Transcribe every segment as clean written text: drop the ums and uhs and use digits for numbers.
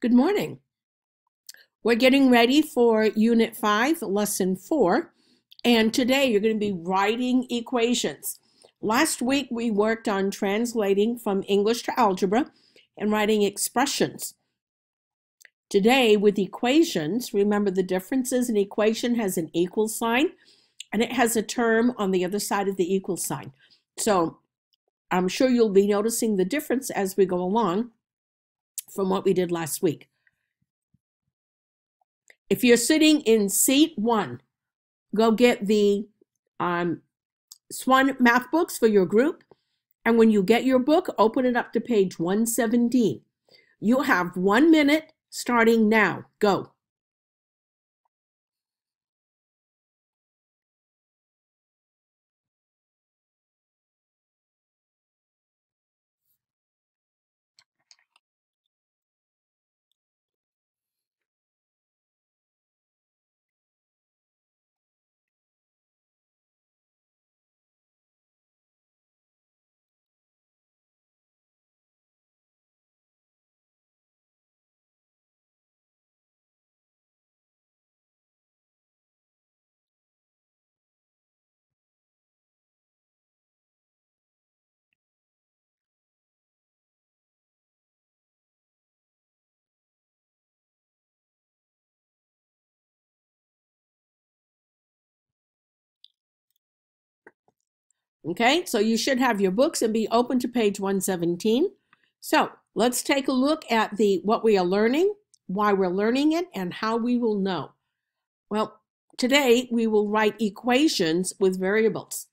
Good morning. We're getting ready for Unit 5, Lesson 4, and today you're going to be writing equations. Last week we worked on translating from English to algebra and writing expressions. Today with equations, remember the difference is an equation has an equal sign and it has a term on the other side of the equal sign. So I'm sure you'll be noticing the difference as we go along from what we did last week. If you're sitting in seat 1, go get the Swan math books for your group. And when you get your book, open it up to page 117. You have 1 minute starting now. Go. Okay, so you should have your books and be open to page 117. So let's take a look at what we are learning, why we're learning it, and how we will know. Well, today we will write equations with variables.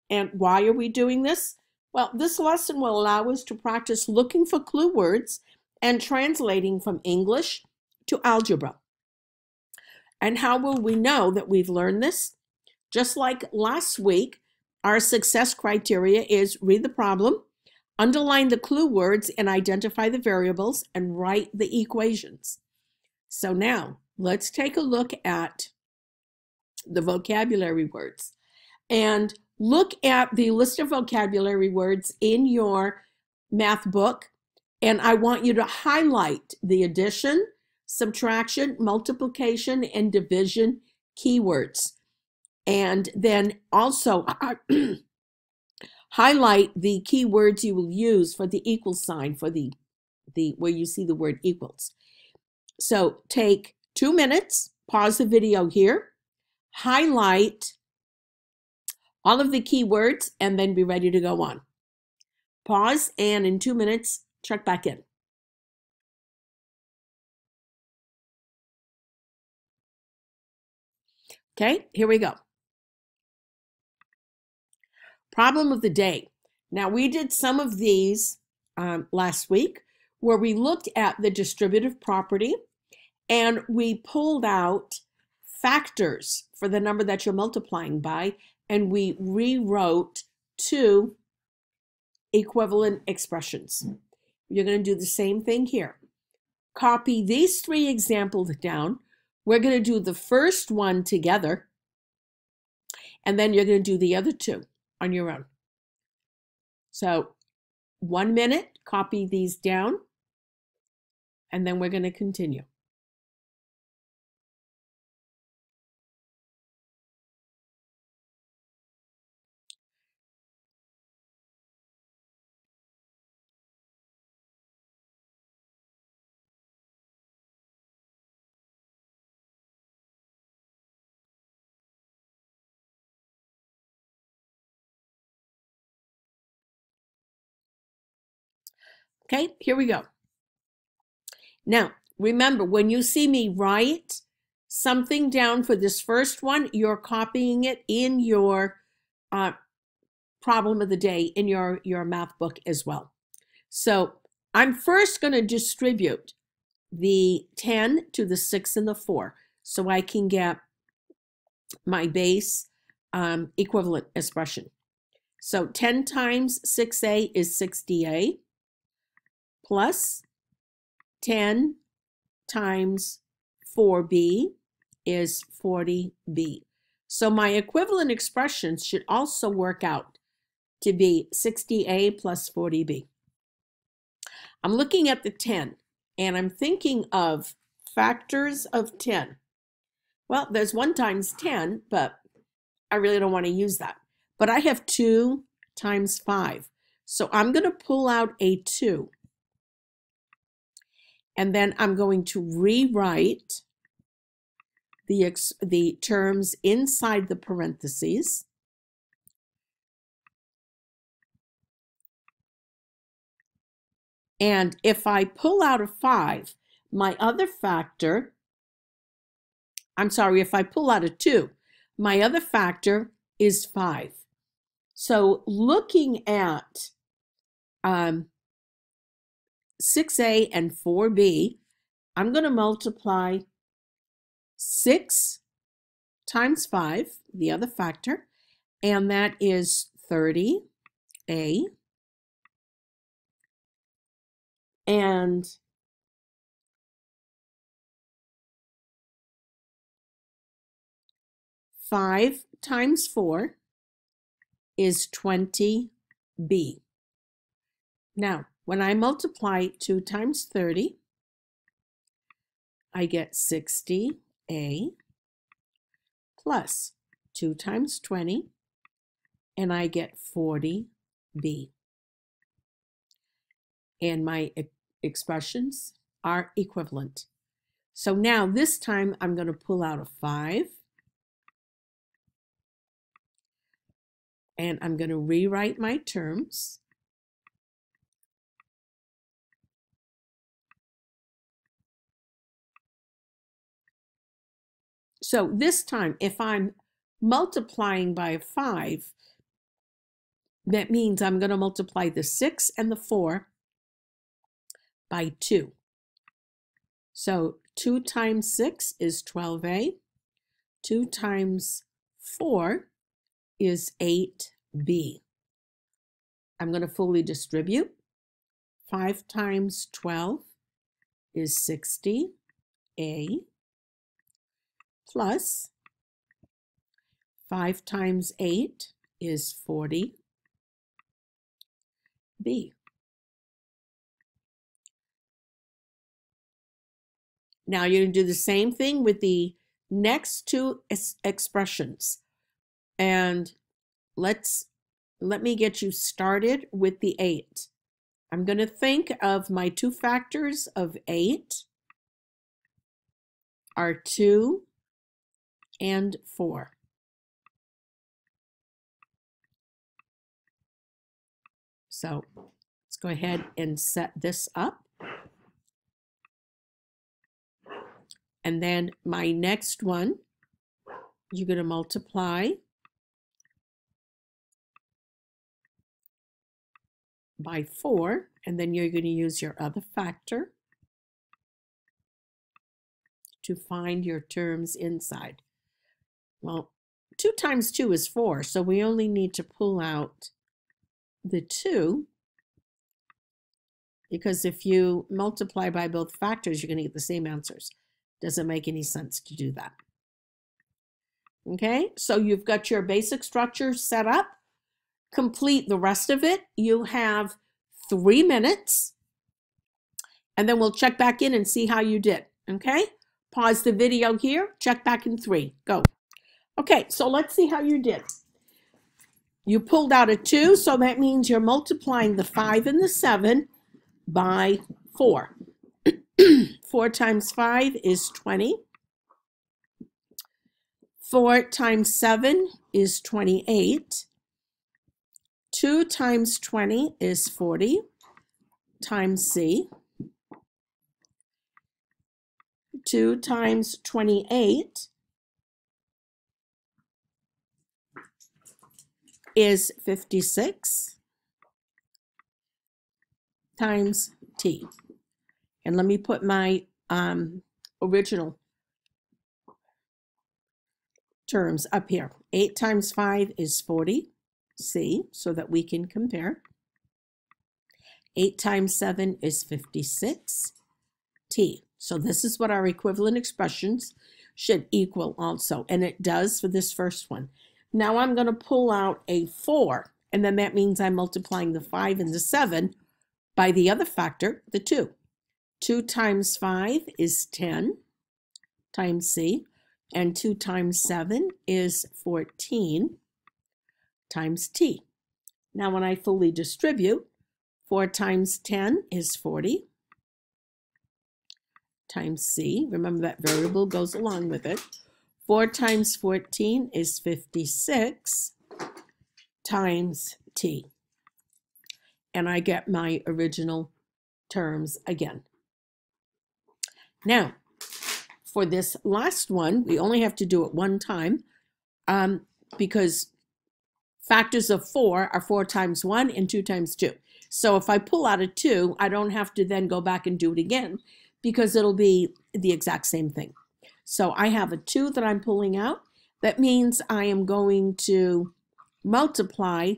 And why are we doing this? Well, this lesson will allow us to practice looking for clue words and translating from English to algebra. And how will we know that we've learned this? Just like last week, our success criteria is read the problem, underline the clue words and identify the variables, and write the equations. So now let's take a look at the vocabulary words and look at the list of vocabulary words in your math book. And I want you to highlight the addition, subtraction, multiplication, and division keywords. And then also highlight the keywords you will use for the equal sign for the where you see the word equals. So take 2 minutes, pause the video here, highlight all of the keywords, and then be ready to go on. Pause, and in 2 minutes, check back in. Okay, here we go. Problem of the day. Now, we did some of these last week where we looked at the distributive property and we pulled out factors for the number that you're multiplying by, and we rewrote 2 equivalent expressions. You're going to do the same thing here. Copy these 3 examples down. We're going to do the first one together, and then you're going to do the other 2 on your own. So 1 minute, copy these down, and then we're going to continue. Okay, here we go. Now, remember, when you see me write something down for this first one, you're copying it in your problem of the day in your math book as well. So I'm first going to distribute the 10 to the 6 and the 4 so I can get my base equivalent expression. So 10 times 6a is 60a plus 10 times 4b is 40b. So my equivalent expressions should also work out to be 60a plus 40b. I'm looking at the 10. and I'm thinking of factors of 10. Well, there's 1 times 10, but I really don't want to use that. But I have 2 times 5. So I'm going to pull out a 2. And then I'm going to rewrite the terms inside the parentheses. And if I pull out a 5, my other factor, if I pull out a 2, my other factor is 5. So looking at 6a and 4b, I'm going to multiply 6 times 5, the other factor, and that is 30a, and 5 times 4 is 20b. Now, when I multiply 2 times 30, I get 60a plus 2 times 20, and I get 40b. And my expressions are equivalent. So now this time I'm going to pull out a 5, and I'm going to rewrite my terms. So this time, if I'm multiplying by 5, that means I'm going to multiply the 6 and the 4 by 2. So 2 times 6 is 12a. 2 times 4 is 8b. I'm going to fully distribute. 5 times 12 is 60a plus 5 times 8 is 40b. Now you're going to do the same thing with the next 2 expressions. And let me get you started with the 8. I'm going to think of my 2 factors of 8 are 2 and 4. So let's go ahead and set this up. And then my next one, you're going to multiply by 4, and then you're going to use your other factor to find your terms inside. Well, 2 times 2 is 4, so we only need to pull out the 2, because if you multiply by both factors, you're going to get the same answers. Doesn't make any sense to do that. Okay, so you've got your basic structure set up. Complete the rest of it. You have 3 minutes, and then we'll check back in and see how you did. Okay, pause the video here, check back in 3, go. Okay, so let's see how you did. You pulled out a 2, so that means you're multiplying the 5 and the 7 by 4. 4 times 5 is 20. 4 times 7 is 28. 2 times 20 is 40 times C. 2 times 28 is 56 times T. And let me put my original terms up here. 8 times 5 is 40, C, so that we can compare. 8 times 7 is 56, T. So this is what our equivalent expressions should equal also, and it does for this first one. Now I'm going to pull out a 4, and then that means I'm multiplying the 5 and the 7 by the other factor, the 2. 2 times 5 is 10 times C, and 2 times 7 is 14 times T. Now when I fully distribute, 4 times 10 is 40 times C. Remember that variable goes along with it. 4 times 14 is 56 times T. And I get my original terms again. Now, for this last one, we only have to do it one time because factors of 4 are 4 times 1 and 2 times 2. So if I pull out a 2, I don't have to then go back and do it again because it'll be the exact same thing. So I have a 2 that I'm pulling out. That means I am going to multiply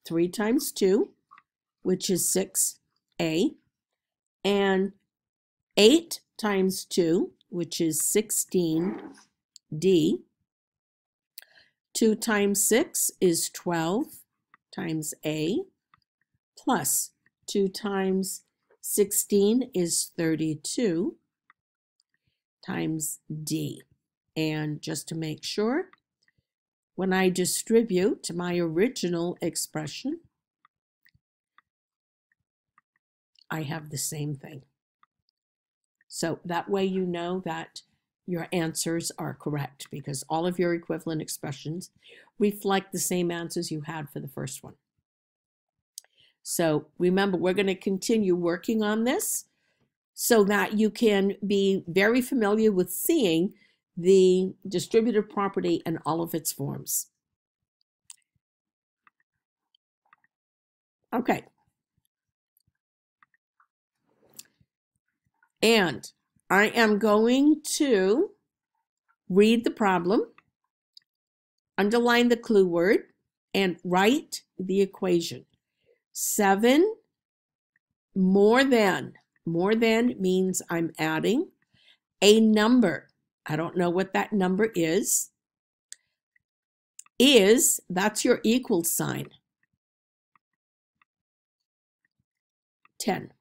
3 times 2, which is 6A, and 8 times 2, which is 16D. 2 times 6 is 12 times A, plus 2 times 16 is 32 times D. And just to make sure, when I distribute my original expression, I have the same thing. So that way you know that your answers are correct because all of your equivalent expressions reflect the same answers you had for the first one. So remember, we're going to continue working on this so that you can be very familiar with seeing the distributive property in all of its forms. Okay. And I am going to read the problem, underline the clue word, and write the equation. 7 more than means I'm adding a number. I don't know what that number is, that's your equal sign, 10,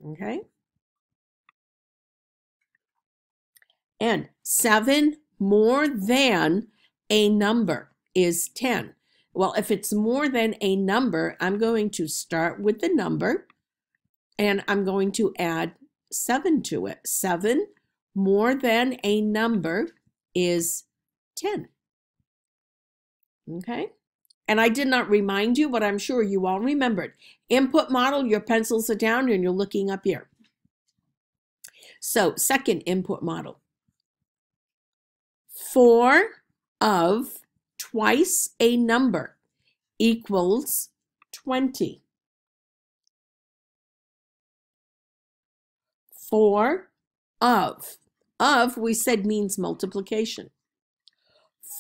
okay? And 7 more than a number is 10. Well, if it's more than a number, I'm going to start with the number and I'm going to add 7 to it. 7 more than a number is 10. Okay? And I did not remind you, but I'm sure you all remembered. Input model, your pencils are down and you're looking up here. So, second input model. 4 of twice a number equals 20. 4 of we said means multiplication.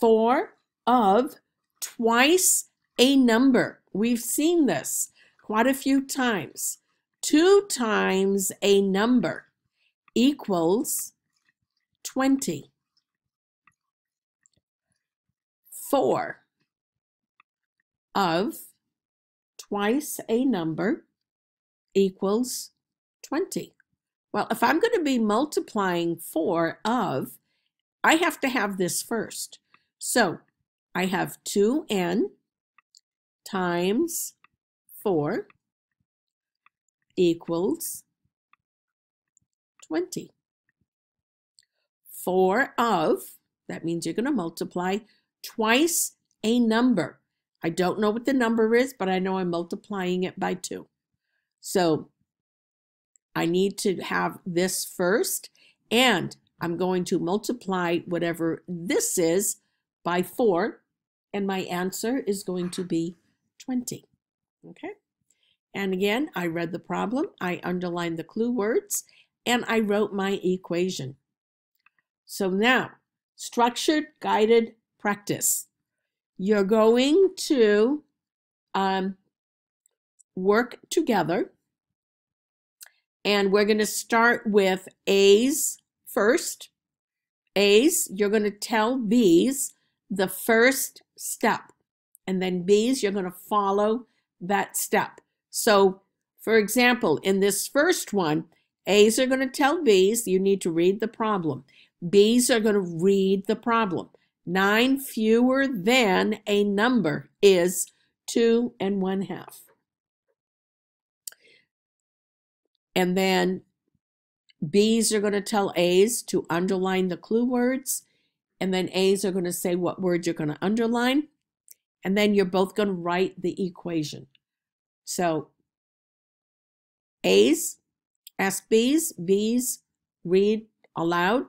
4 of twice a number. We've seen this quite a few times. 2 times a number equals 20. 4 of twice a number equals 20. Well, if I'm going to be multiplying 4 of, I have to have this first. So I have 2n times 4 equals 20. 4 of, that means you're going to multiply twice a number. I don't know what the number is, but I know I'm multiplying it by 2. So I need to have this first, and I'm going to multiply whatever this is by 4, and my answer is going to be 20. Okay? And again, I read the problem, I underlined the clue words, and I wrote my equation. So now, structured guided practice. You're going to work together, and we're going to start with A's first. A's, you're going to tell B's the first step, and then B's, you're going to follow that step. So, for example, in this first one, A's are going to tell B's, you need to read the problem. B's are going to read the problem. 9 fewer than a number is 2 1/2. And then B's are going to tell A's to underline the clue words. And then A's are going to say what word you're going to underline. And then you're both going to write the equation. So A's ask B's, B's read aloud,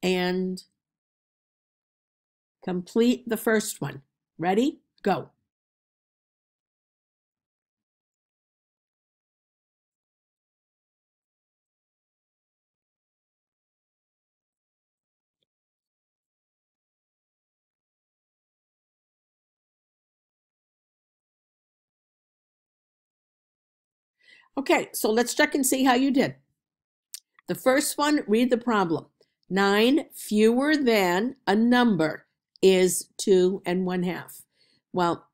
and complete the first one. Ready? Go. Okay, so let's check and see how you did. The first one, read the problem. 9 fewer than a number is 2 1/2. Well,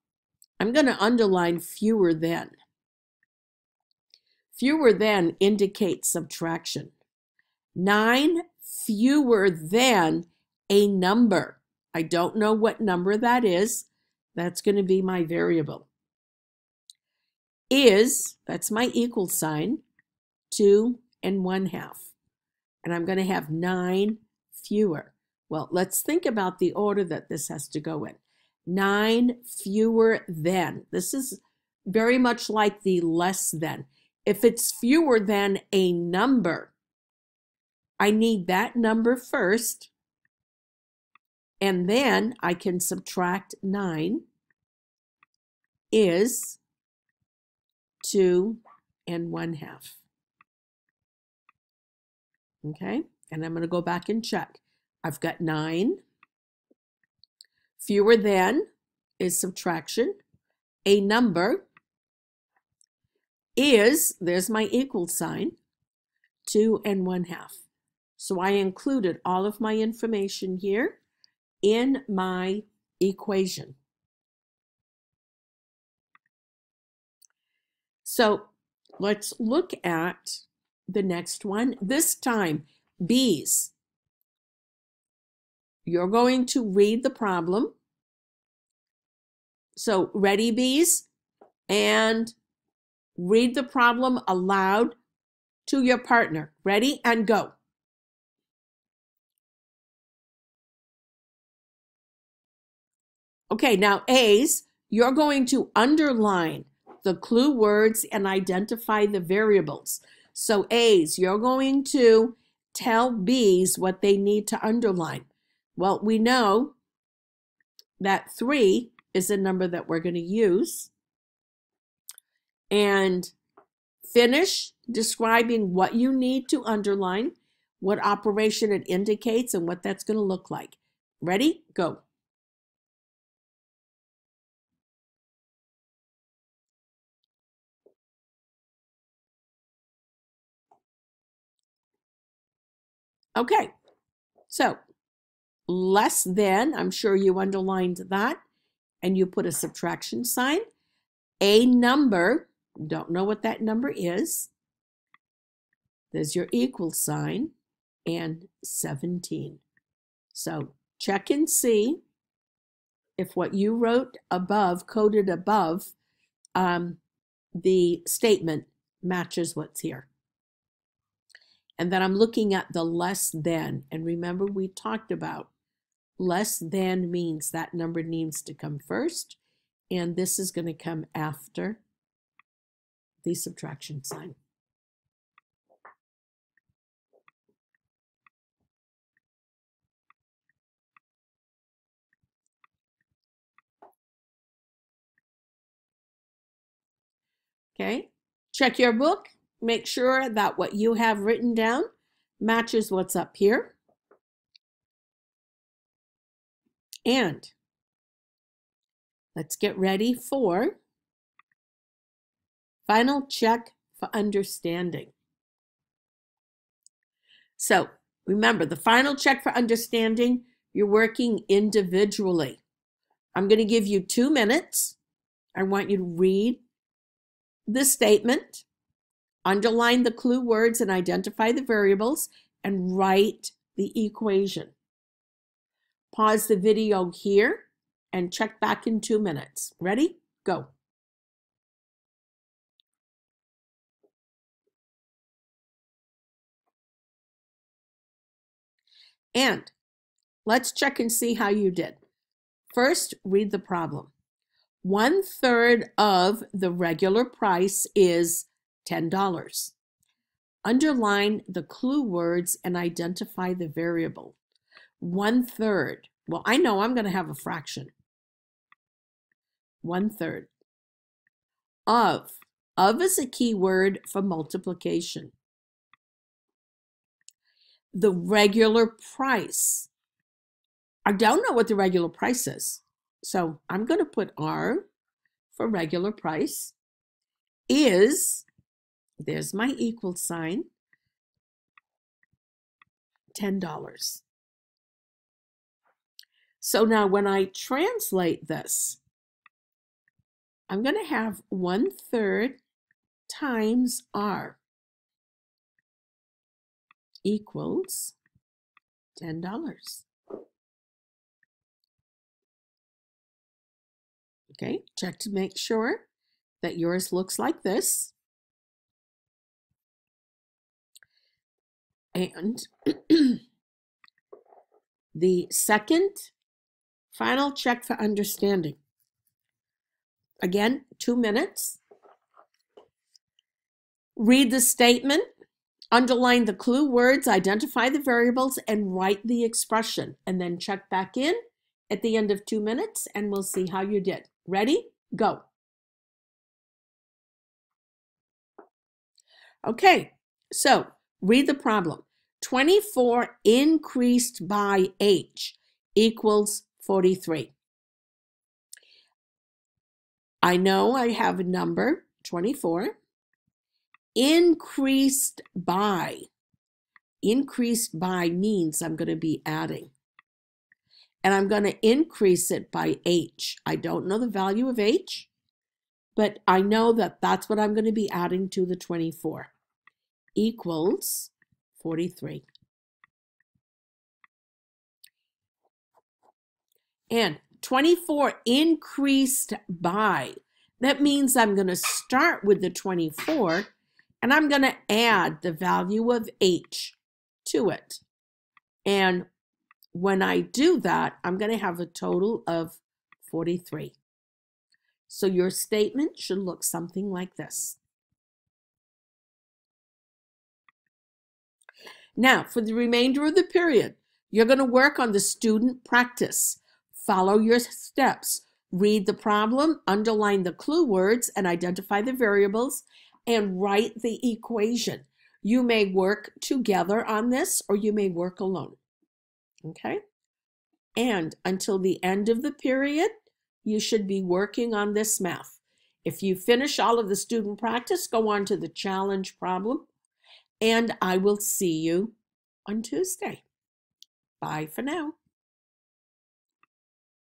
I'm going to underline fewer than. Fewer than indicates subtraction. 9 fewer than a number. I don't know what number that is. That's going to be my variable. Is, that's my equal sign, 2 1/2. And I'm going to have 9 fewer. Well, let's think about the order that this has to go in. 9 fewer than. This is very much like the less than. If it's fewer than a number, I need that number first, and then I can subtract 9 is 2 1/2. Okay, and I'm going to go back and check. I've got 9. Fewer than is subtraction. A number is, there's my equal sign, 2 1/2. So I included all of my information here in my equation. So let's look at the next one. This time, B's. You're going to read the problem. So ready, B's? And read the problem aloud to your partner. Ready and go. Okay, now A's, you're going to underline the clue words and identify the variables. So A's, you're going to tell B's what they need to underline. Well, we know that 3 is a number that we're going to use. And finish describing what you need to underline, what operation it indicates, and what that's going to look like. Ready? Go. Okay, so less than, I'm sure you underlined that, and you put a subtraction sign. A number, don't know what that number is. There's your equal sign, and 17. So check and see if what you wrote above, coded above, the statement matches what's here. And then I'm looking at the less than. And remember, we talked about less than means that number needs to come first. And this is going to come after the subtraction sign. Okay, check your book. Make sure that what you have written down matches what's up here. And let's get ready for final check for understanding. So remember, the final check for understanding, you're working individually. I'm going to give you 2 minutes. I want you to read the statement, Underline the clue words and identify the variables and write the equation. Pause the video here and check back in 2 minutes. Ready? Go. And let's check and see how you did. First, read the problem. 1/3 of the regular price is $10. Underline the clue words and identify the variable. 1/3. Well, I know I'm going to have a fraction. 1/3. Of. Of is a key word for multiplication. The regular price. I don't know what the regular price is. So I'm going to put R for regular price is, there's my equal sign, $10. So now when I translate this, I'm going to have 1/3 times R equals $10. Okay, check to make sure that yours looks like this. And the second final check for understanding. Again, 2 minutes. Read the statement, underline the clue words, identify the variables, and write the expression. And then check back in at the end of 2 minutes, and we'll see how you did. Ready? Go. Okay, so read the problem. 24 increased by H equals 43. I know I have a number, 24. Increased by. Increased by means I'm going to be adding. And I'm going to increase it by H. I don't know the value of H, but I know that that's what I'm going to be adding to the 24. Equals 43. And 24 increased by. That means I'm going to start with the 24 and I'm going to add the value of H to it. And when I do that, I'm going to have a total of 43. So your statement should look something like this. Now, for the remainder of the period, you're going to work on the student practice. Follow your steps. Read the problem, underline the clue words, and identify the variables, and write the equation. You may work together on this, or you may work alone. Okay? And until the end of the period, you should be working on this math. If you finish all of the student practice, go on to the challenge problem, and I will see you on Tuesday. Bye for now.